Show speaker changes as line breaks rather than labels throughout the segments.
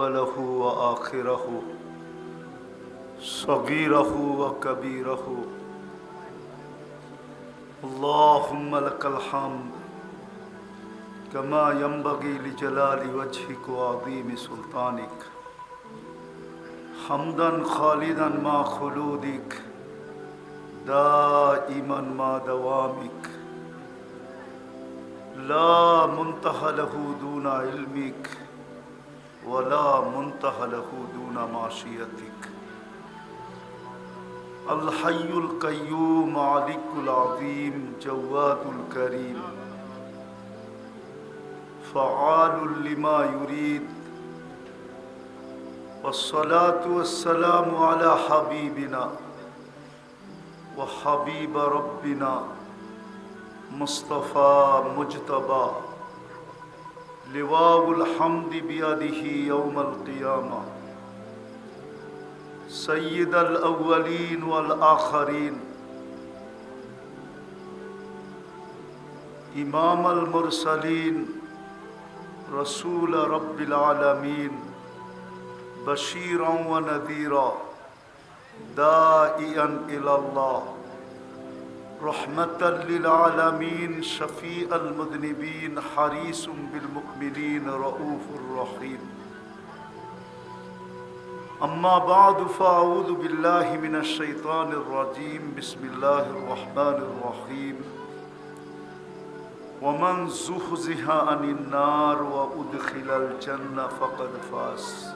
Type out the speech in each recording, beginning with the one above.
أوله وآخره صغيره وكبيره اللهم لك الحمد كما ينبغي لجلال وجهك وعظيم سلطانك حمدا خالدا مع خلودك دائما مع دوامك لا منتهى له دون علمك ولا منتهى له دون معصيتك الحي القيوم عليك العظيم جواد الكريم فعال لما يريد والصلاة والسلام على حبيبنا وحبيب ربنا مصطفى مجتبى لواء الحمد بيده يوم القيامة سيد الأولين والآخرين إمام المرسلين رسول رب العالمين بشيرا ونذيرا داعيا إلى الله رحمة للعالمين شفيع المذنبين حريص بالمؤمنين رؤوف رحيم أما بعد فأعوذ بالله من الشيطان الرجيم بسم الله الرحمن الرحيم ومن زحزح عن النار وأدخل الجنة فقد فاز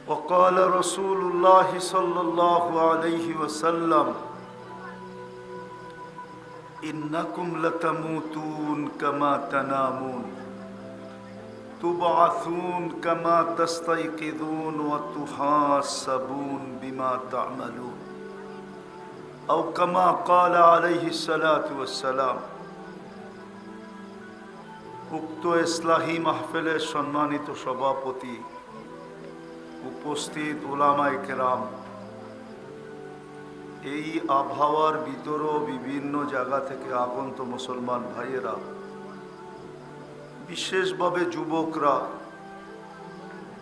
وقال رسول الله صلى الله عليه وسلم إنكم لتموتون كما تنامون تبعثون كما تستيقظون وتحاسبون بما تعملون أو كما قال عليه الصلاة والسلام উক্ত ইসলাহি মাহফিলের সম্মানিত সভাপতি উপস্থিত উলামায়ে কেরাম এই আবহাওয়ার ভিতরও বিভিন্ন জায়গা থেকে আগন্ত মুসলমান ভাইয়েরা বিশেষভাবে যুবকরা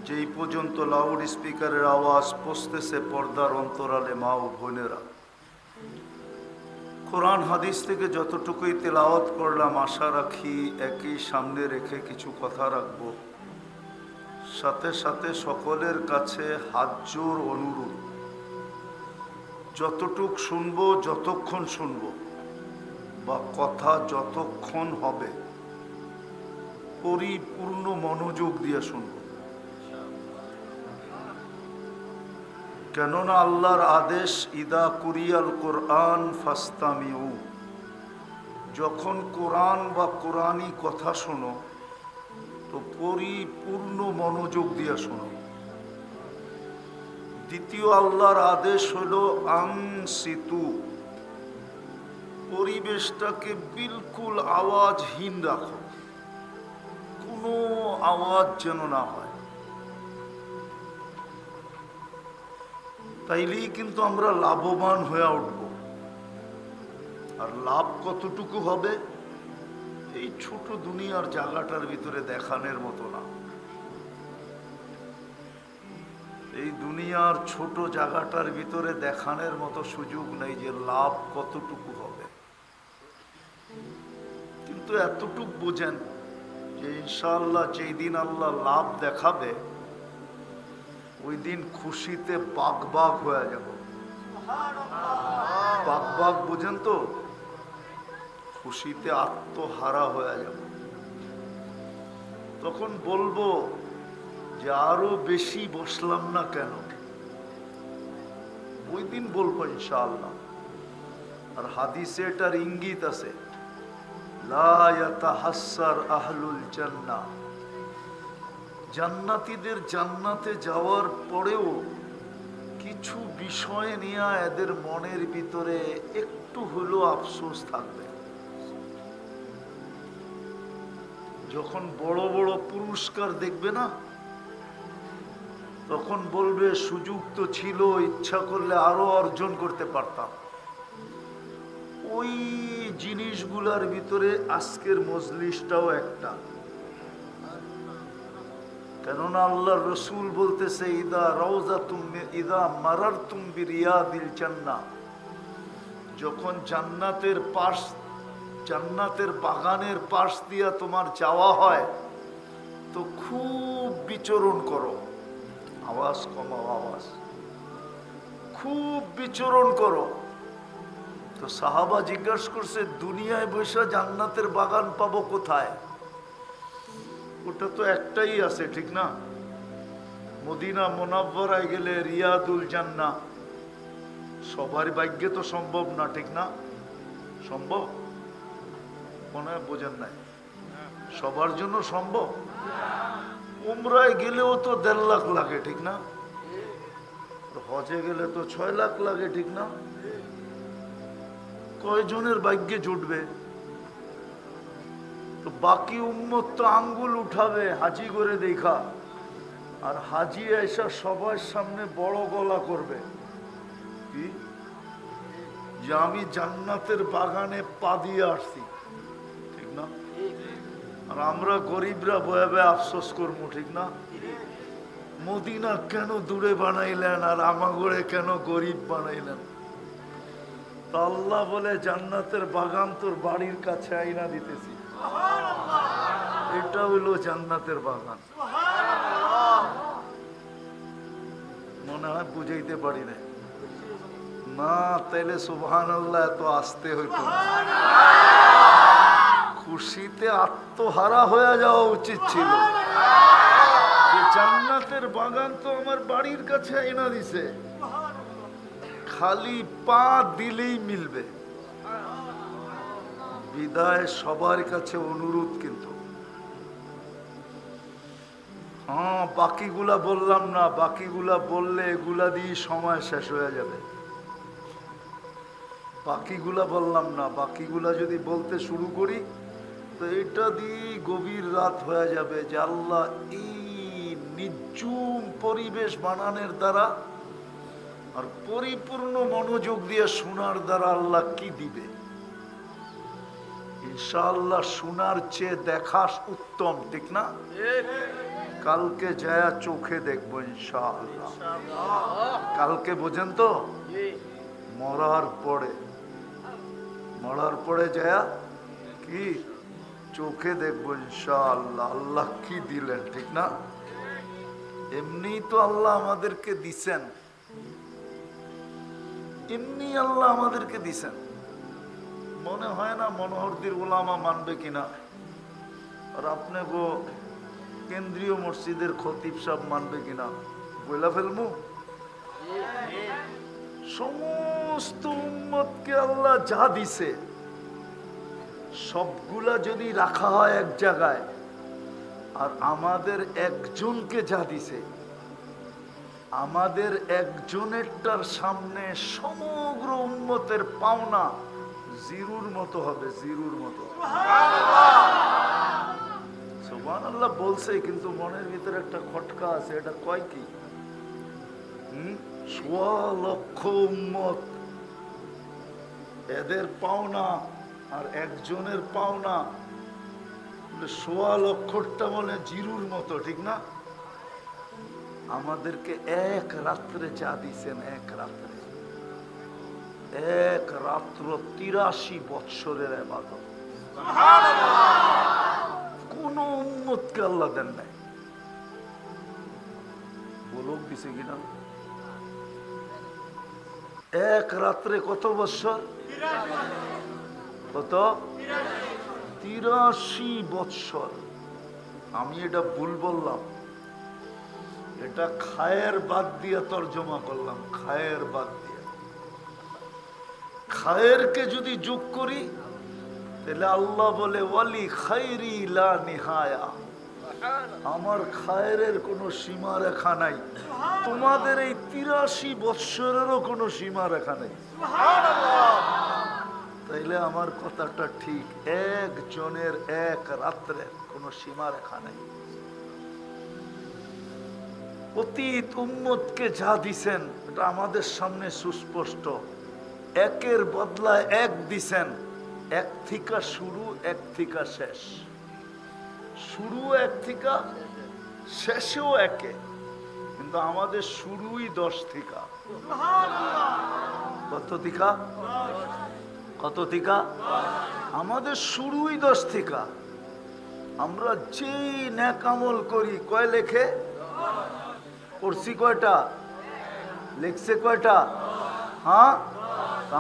যেই পর্যন্ত লাউড স্পিকারের আওয়াজ পৌঁছতেছে পর্দার অন্তরালে মা ও বোনেরা কোরআন হাদিস থেকে যতটুকুই তেলাওয়াত করলাম আশা রাখি একই সামনে রেখে কিছু কথা রাখব সাথে সাথে সকলের কাছে হাত জোর অনুরোধ যতটুক শুনবো যতক্ষণ শুনবো বা কথা যতক্ষণ হবে পরিপূর্ণ মনোযোগ দিয়ে শুনব কেননা আল্লাহর আদেশ ইদা কুরিয়াল কোরআন ফাস্তামিউ যখন কোরআন বা কোরআনী কথা শোনো তো পরিপূর্ণ মনোযোগ দিয়ে শোনো দ্বিতীয় আল্লাহর আদেশ হলো আনসিতু পরিবেশটাকে বিলকুল আওয়াজহীন রাখো কোনো আওয়াজ যেন না হয় তাইলেই কিন্তু আমরা লাভবান হয়ে উঠব আর লাভ কতটুকু হবে এই ছোট দুনিয়ার জায়গাটার ভিতরে দেখানোর মতো না এই দুনিয়ার ছোট জায়গাটার ভিতরে দেখানোর মতো সুযোগ নেই যে লাভ কতটুকু হবে কিন্তু এতটুকু বুঝেন যে ইনশাআল্লাহ যেই দিন আল্লাহ লাভ দেখাবে ওই দিন খুশিতে বাগ বাগ হয়ে যাব বাগ বাগ বুঝেন তো খুশিতে আত্মহারা হয়ে যাব তখন বলবো যে আরো বেশি বসলাম না কেন ওই দিন বলবো ইনশাআল্লাহ আর হাদিসে এটার ইঙ্গিত আছে লা ইয়াতাহাসসার আহলুল জান্নাহ জান্নাতীদের জান্নাতে যাওয়ার পরেও কিছু বিষয় নিয়ে এদের মনের ভিতরে একটু হলেও আফসোস থাকবে যখন বড় বড় পুরস্কার দেখবে না তখন বলবে সুযোগ তো ছিল ইচ্ছা করলে আরো অর্জন করতে পারতাম ওই জিনিসগুলার ভিতরে আজকের মজলিসটাও একটা কেননা আল্লাহর রসুল বলতেছে ইদা মারারতুম বিরিয়াদিল জান্নাহ, যখন জান্নাতের বাগানের পাশ দিয়া তোমার যাওয়া হয় তো খুব বিচরণ করো। আওয়াজ কমাও, আওয়াজ। খুব বিচরণ করো। তো সাহাবা জিজ্ঞাসা করছে, দুনিয়ায় বসে জান্নাতের বাগান পাবো কোথায়? ওটা তো একটাই আছে, ঠিক না? মদিনা মুনাওয়ারায় গেলে রিয়াদুল জান্নাহ। সবার ভাগ্যে তো সম্ভব না, ঠিক না? সম্ভব? মনে হয় বোঝেন নাই। সবার জন্য সম্ভব? উমরায় গেলেও তো 1.5 লাখ লাগে, ঠিক না? হজে গেলে তো 6 লাখ লাগে, ঠিক না? কয়জনের ভাগ্যে জুটবে? তো বাকি উম্মত তো আঙ্গুল উঠাবে হাজি করে দেখা, আর হাজি এসা সবার সামনে বড় গলা করবে কি যে আমি জান্নাতের বাগানে পা দিয়ে আসছি, ঠিক না? আর আমরা গরিবরা বয়ে বয়ে আফসোস করবো, ঠিক না? মদিনা কেন দূরে বানাইলেন আর আমাগরে কেন গরিব বানাইলেন? তা আল্লাহ বলে, জান্নাতের বাগান তোর বাড়ির কাছে আইনা দিতেছি। এটা হইল জান্নাতের বাগান। মনে হয় বুঝাইতে পারি না। না, তাইলে সুবহানাল্লাহ এত আসতে হইতো। খুশিতে আত্মহারা হয়ে যাওয়া উচিত ছিল। জান্নাতের বাগান তো আমার বাড়ির কাছে আইনা দিছে, খালি পা দিলেই মিলবে। বিদায় সবার কাছে অনুরোধ, কিন্তু হ্যাঁ বাকিগুলা বললাম না, বাকিগুলা বললে এগুলা দিয়ে সময় শেষ হয়ে যাবে। বাকিগুলা বললাম না, বাকিগুলা যদি বলতে শুরু করি তো এটা দিয়ে গভীর রাত হয়ে যাবে। যে আল্লাহ এই নিঝুম পরিবেশ বানানোর দ্বারা আর পরিপূর্ণ মনোযোগ দিয়ে শোনার দ্বারা আল্লাহ কি দিবে। ইনশাআল্লাহ শোনার চেয়ে দেখা উত্তম, ঠিক না? কালকে যায়া চোখে দেখবো ইনশাআল্লাহ। কালকে বোঝেন তো, মরার পরে যায়া কি চোখে দেখবো ইনশাআল্লাহ আল্লাহ কি দিলেন, ঠিক না? এমনি তো আল্লাহ আমাদেরকে দিছেন, এমনি আল্লাহ আমাদেরকে দিছেন। মনে হয় না মনোহরদির ওলামা মানবে কিনা, আর আপনি গো কেন্দ্রীয় মসজিদের খতিব সাহেব মানবে কিনা বইলা ফেলমু। সমস্ত উম্মতকে আল্লাহ যা দিছে সবগুলা যদি রাখা হয় এক জায়গায়, আর আমাদের একজনকে যা দিছে, আমাদের একজনেরটার সামনে সমগ্র উম্মতের পাওনা জিরুর মতো হবে, জিরুর মতো। সুবহানাল্লাহ বলছে, কিন্তু মনের ভিতরে একটা খটকা আছে। এটা কয় কি? 1.25 লক্ষ উম্মত, এদের পাওনা আর একজনের পাওনা 1.25 লক্ষটা বলে জিরুর মতো, ঠিক না? আমাদেরকে এক রাত্রে যা দিছেন, এক রাত্রে, এক রাত্র 83 বৎসরের ইবাদত কোন উম্মতকে আল্লাহ দেন নাই। বলুক দিছে কিনা? এক রাত্রে কত বৎসর? কত? 83 বৎসর। আমি এটা ভুল বললাম, এটা খায়ের বাদ দিয়ে তর্জমা করলাম, খায়ের বাদ দিয়ে। খায়েরকে যদি যোগ করি তাহলে আল্লাহ বলে ওয়ালি খাইরি লা নিহায়া, আমার খায়ের কোনো সীমা রেখা নাই, তোমাদের এই 83 বৎসরেরও কোনো সীমা রেখা নাই। তাইলে আমার কথাটা ঠিক, একজনের এক রাত্রের কোনো সীমা রেখা নাই। অতীত উম্মতকে যা দিছেন এটা আমাদের সামনে সুস্পষ্ট। একের বদলায় এক দিছেন, এক থিকা শুরু, এক থিকা শেষ। শুরু এক থিকা, শেষেও একে, কিন্তু আমাদের শুরুই 10 থেকে। কত থেকে? কত থেকে? আমাদের শুরুই 10 থেকে। আমরা যেই নেক আমল করি, কয় লেখে? পড়ছি কয়টা? লেখছে কয়টা? হ্যাঁ,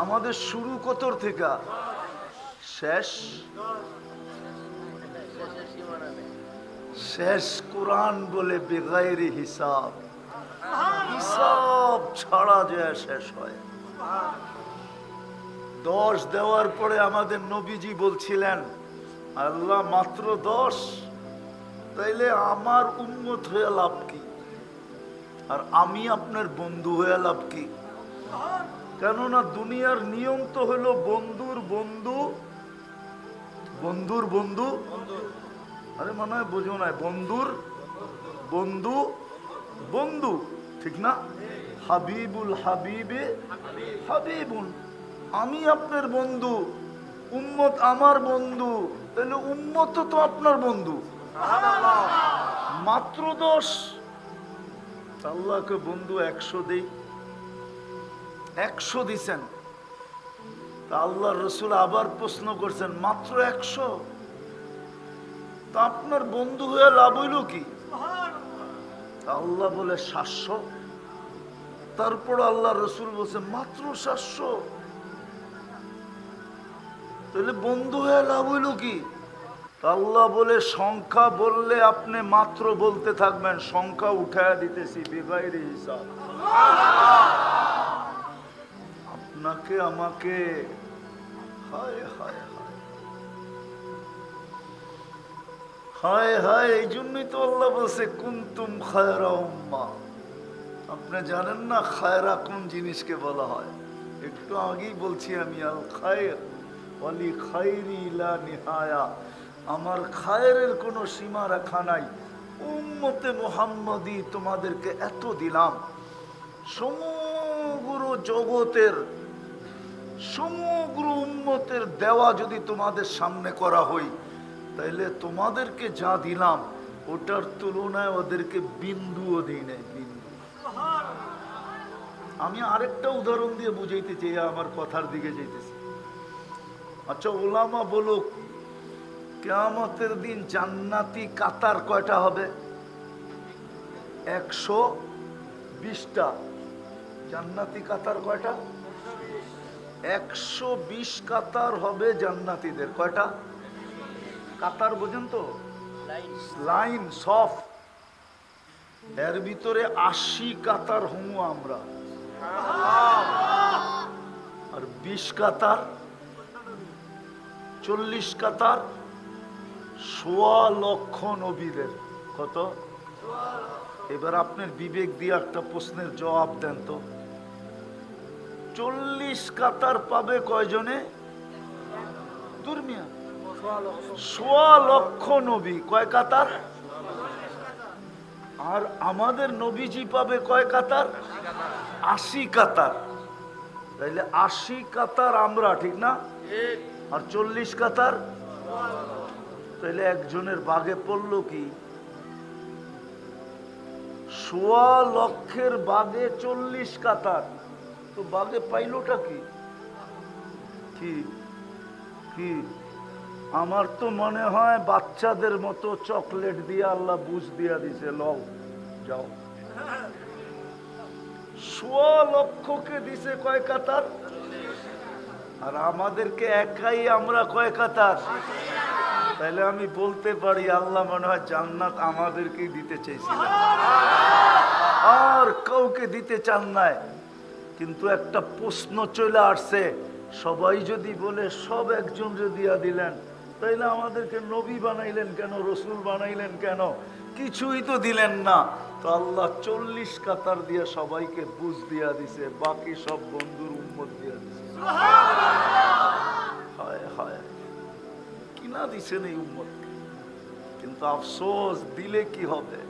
আমাদের শুরু কত থেকে? শেষ শেষ কোরআন বলে বেগাইরে হিসাব, হিসাব ছাড়া যায় শেষ হয়। 10 দেওয়ার পরে আমাদের নবীজি বলছিলেন, আল্লাহ মাত্র 10, তাইলে আমার উম্মত হয়ে লাভ কি? আর আমি আপনার বন্ধু হয়ে লাভ কি? কেননা দুনিয়ার নিয়ম তো হলো বন্ধুর বন্ধু বন্ধুর বন্ধু, আরে মনে হয় বুঝো না, বন্ধুর বন্ধু বন্ধু, ঠিক না? হাবিবুল হাবিবে হাবিবুন, আমি আপনার বন্ধু, উম্মত আমার বন্ধু, তাহলে উম্মত তো আপনার বন্ধু। মাত্র 10, আল্লাহকে বন্ধু 100 দেই, 100 দিছেন। তা আল্লাহ রসুল আবার প্রশ্ন করছেন, মাত্র 100, তা আপনার বন্ধু হয়ে লাভ হইল কি? আল্লাহ বলে 700। তারপর আল্লাহ রসুল বলছে মাত্র 700, তাহলে বন্ধু হয়ে লাভ হইল কি? আল্লাহ বলে সংখ্যা বললে আপনি মাত্র বলতে থাকবেন, সংখ্যা উঠায়া দিতেছি বেগাইরে হিসাব। আপনাকে আমাকে, হায় হায় হায় হায় হায়, এই জন্যই তো আল্লাহ বলছে কুনতুম খায়রা উম্মাহ। আপনি জানেন না খায়রা কোন জিনিসকে বলা হয়? একটু আগেই বলছি আমি, আল খায়র ওয়ালি খায়রি লা নিহায়া, আমার খায়রের কোনো সীমা রাখা নাই। উম্মতে মুহাম্মদী তোমাদেরকে এত দিলাম, সমগ্র জগতের সমগ্র উম্মতের দেওয়া যদি তোমাদের সামনে করা হই, তাইলে তোমাদেরকে যা দিলাম ওটার তুলনায় ওদেরকে বিন্দুও দিই নাই, বিন্দু। আমি আরেকটা উদাহরণ দিয়ে বুঝাইতে চাই, আমার কথার দিকে যাইতেছি। আচ্ছা ওলামা বলুক, কিয়ামতের দিন জান্নাতি কাতার কয়টা হবে? 120টা। জান্নাতি কাতার কয়টা? 120 কাতার হবে জান্নাতীদের। কয়টা কাতার বোঝেন তো? লাইন, সফ। এর ভিতরে 80 কাতার হমু আমরা, আর 20 কাতার, 40 কাতার, 1.25 লক্ষ নবীদের। কত? এবার আপনার বিবেক দিয়ে একটা প্রশ্নের জবাব দেন তো, 40 কাতার পাবে কয়জনে? দুর্মিয়া 1.25 লক্ষ নবী, কয় কাতার? আর আমাদের নবীজি পাবে কয় কাতার? 80 কাতার। তাইলে 80 কাতার আমরা, ঠিক না? আর 40 কাতার, তাইলে একজনের বাগে পড়লো কি? 1.25 লক্ষের বাগে 40 কাতার, তো বাগে পাইলোটা কি? কি কি? আমার তো মনে হয় বাচ্চাদের মতো চকলেট দিয়ে আল্লাহ বুঝ দিয়া দিছে, লও যাও। 1.25 লক্ষকে দিছে কয় কাতার? আর আমাদেরকে একাই আমরা কয় কাতার? তাহলে আমি বলতে পারি আল্লাহ মনে হয় জান্নাত আমাদেরকেই দিতে চাইছিলেন, আর কাউকে দিতে চান নাই। কিন্তু একটা প্রশ্ন চলে আসছে, সবাই যদি বলে সব একজন দিয়া দিলেন, তাইলে আমাদেরকে নবী বানাইলেন কেন, রসুল বানাইলেন কেন? কিছুই তো দিলেন না। তো আল্লাহ 40 কাতার দিয়ে সবাইকে বুঝ দিয়া দিছে, বাকি সব বন্ধুর উম্মত দিয়া দিছে। হায় হায়, কিনা দিছেন এই উম্মতকে। কিন্তু আফসোস, দিলে কি হবে?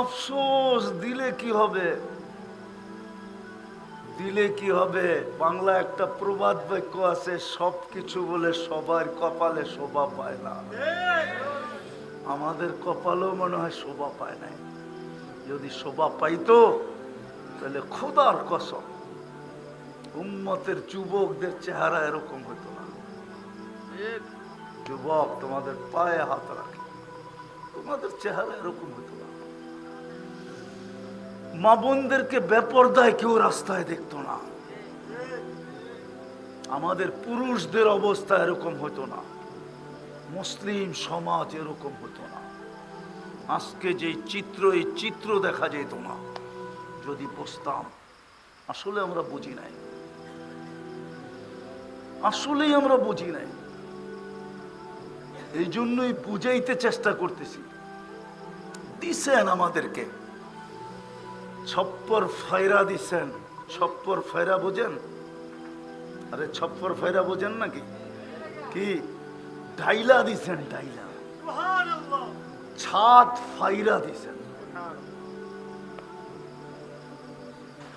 আফসোস, দিলে কি হবে? দিলে কি হবে? বাংলা একটা প্রবাদ বাক্য আছে, সবকিছু বলে সবার কপালে শোভা পায় না। আমাদের কপালও মনে হয় শোভা পায় নাই। যদি শোভা পাইতো তাহলে খোদার কসম উম্মতের যুবকদের চেহারা এরকম হতো না। যুবক, তোমাদের পায়ে হাত রাখে, তোমাদের চেহারা এরকম হতো না। মা বোনদেরকে বেপরদায় কেউ রাস্তায় দেখতো না। আমাদের পুরুষদের অবস্থা এরকম হতো না। মুসলিম সমাজ এরকম হতো না। আজকে যে চিত্র, এই চিত্র দেখা যেত না যদি বুঝতাম। আসলে আমরা বুঝি নাই, আসলেই আমরা বুঝি নাই। এই জন্যই বুঝাইতে চেষ্টা করতেছি। দিছেন আমাদেরকে ছপ্পর ফায়রা দিছেন। ছপ্পর ফায়রা বোঝেন? আরে ছপ্পর ফায়রা বোঝেন নাকি? কি ডাইলা দিছেন, ডাইলা ছাদ ফাইরা দিছেন।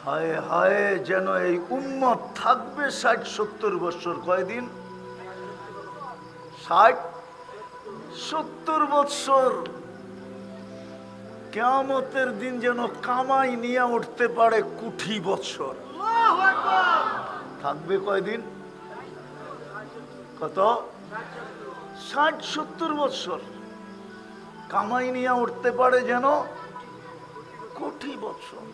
হায় হায়, যেন এই উম্মত থাকবে 60-70 বছর। কয়দিন? 60-70 বছর। কিয়ামতের দিন যেন কামাই নিয়ে উঠতে পারে কোটি বছর। থাকবে কয়দিন? কত? 60-70 বছর কামাই নিয়ে উঠতে পারে যেন কোটি বছর।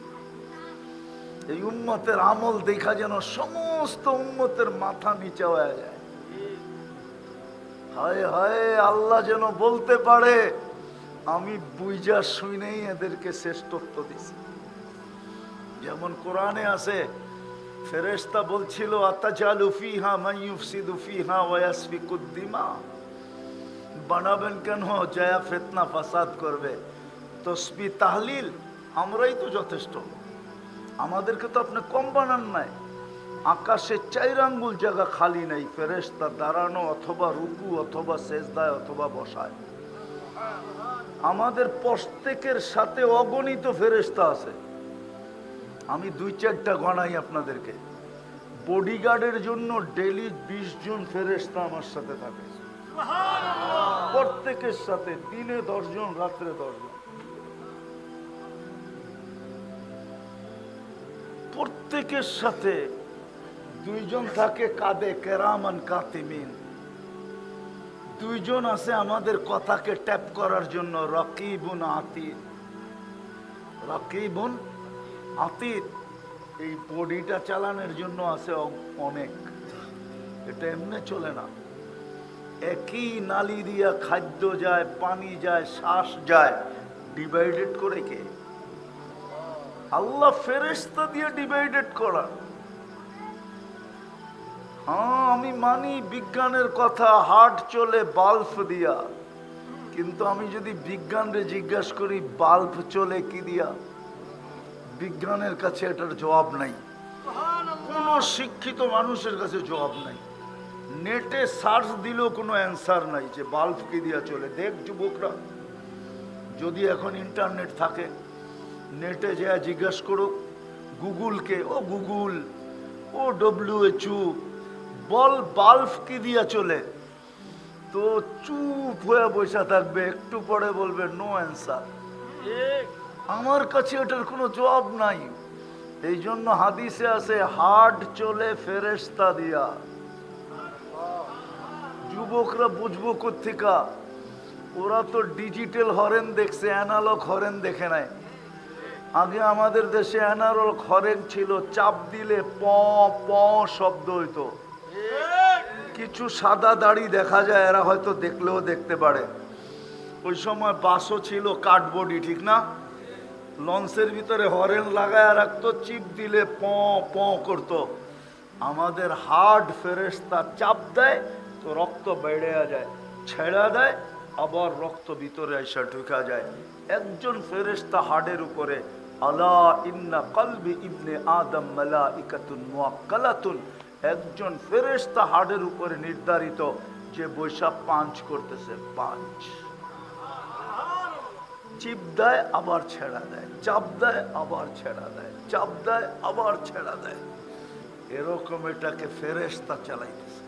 এই উম্মতের আমল দেখা যেন সমস্ত উম্মতের মাথা নিচে হয়ে যায়। হায় হায়, আল্লাহ যেন বলতে পারে আমি বুঝা শুনেই এদেরকে শ্রেষ্ঠত্ব দিছি। যেমন কোরআনে আছে, ফেরেশতা বলছিল আতাজালু ফিহা মান ইউফসিদু ফিহা ওয়া ইয়াসফিকুদ দিমা, বানাবেন কেন জায়া ফিতনা ফাসাদ করবে। তসবিহ তাহলিল আমরাই তো যথেষ্ট, আমাদেরকে তো আপনি কম বানান নাই। আকাশে 4 আঙ্গুল জায়গা খালি নাই ফেরেশতা দাঁড়ানো অথবা রুকু অথবা সেজদায় অথবা বসায়। আমাদের প্রত্যেকের সাথে অগণিত ফেরেশতা আছে। আমি 2-4টা গণাই আপনাদেরকে। বডিগার্ডের জন্য ডেইলি 20 জন ফেরেশতা আমার সাথে থাকে, প্রত্যেকের সাথে। দিনে 10 জন, রাত্রে 10 জন। প্রত্যেকের সাথে 2 জন থাকে কাঁধে, কেরামান কাতিমিন। 2 জন আছে আমাদের কথাকে ট্যাপ করার জন্য, রকিবুন আতীদ। রকিবুন আতীদ। এই বডিটা চালানোর জন্য আছে অনেক। এটা এমনি চলে না। একই নালি দিয়া খাদ্য যায়, পানি যায়, শ্বাস যায়। ডিভাইডেড করে কে? আল্লাহ ফেরেশতা দিয়ে ডিভাইডেড করা। হ্যাঁ, আমি মানি বিজ্ঞানের কথা, হার্ট চলে বাল্ব দিয়া। কিন্তু আমি যদি বিজ্ঞানরে জিজ্ঞাসা করি বাল্ব চলে কি দিয়া, বিজ্ঞানের কাছে এটার জবাব নাই। কোন শিক্ষিত মানুষের কাছে জবাব নাই। নেটে সার্চ দিলেও কোনো অ্যান্সার নাই যে বাল্ব কি দিয়া চলে। দেখ যুবকরা, যদি এখন ইন্টারনেট থাকে, নেটে যা জিজ্ঞাসা করুক গুগলকে, ও গুগল, ও WHO, বল বাল্ব কি দিয়া চলে, তো চুপ হয়ে বসে থাকবে। একটু পরে বলবে নো অ্যান্সার। আমার কাছে এটার কোনো জবাব নাই। এই জন্য হাদিসে আছে হার্ট চলে ফেরেশতা দিয়া। যুবকরা বুঝবো কোত্থেকা? ওরা তো ডিজিটাল হরেন দেখছে, অ্যানালগ হরেন দেখে নাই। আগে আমাদের দেশে অ্যানালগ হরেন ছিল, চাপ দিলে প প শব্দ হইতো। কিছু সাদা দাড়ি দেখা যায়, এরা হয়তো দেখলেও দেখতে পারে। ওই সময় বাসও ছিল কাঠবডি, ঠিক না? লঞ্চের ভিতরে হরেন লাগায় রাখতো, চিপ দিলে প প করতো। আমাদের হার্ট ফেরেশতা চাপ দেয় তো রক্ত বেড়ে যায়, ছেড়া দেয় আবার রক্ত ভিতরে এসে ঢুকা যায়। একজন ফেরেশতা হার্টের উপরে, আলা ইন্না কলবি ইবনে আদম মালাইকাতুন মুআক্কালাতুন, একজন ফেরেশতা হার্টের উপরে নির্ধারিত, যে বৈশা পাঞ্চ করতেছে, পাঞ্চ। চিপ দেয় আবার ছেড়া দেয়, চাপ দেয় আবার ছেড়া দেয়, চাপ দেয় আবার ছেড়া দেয়। এরকম এটাকে ফেরেশতা চালাইতেছে।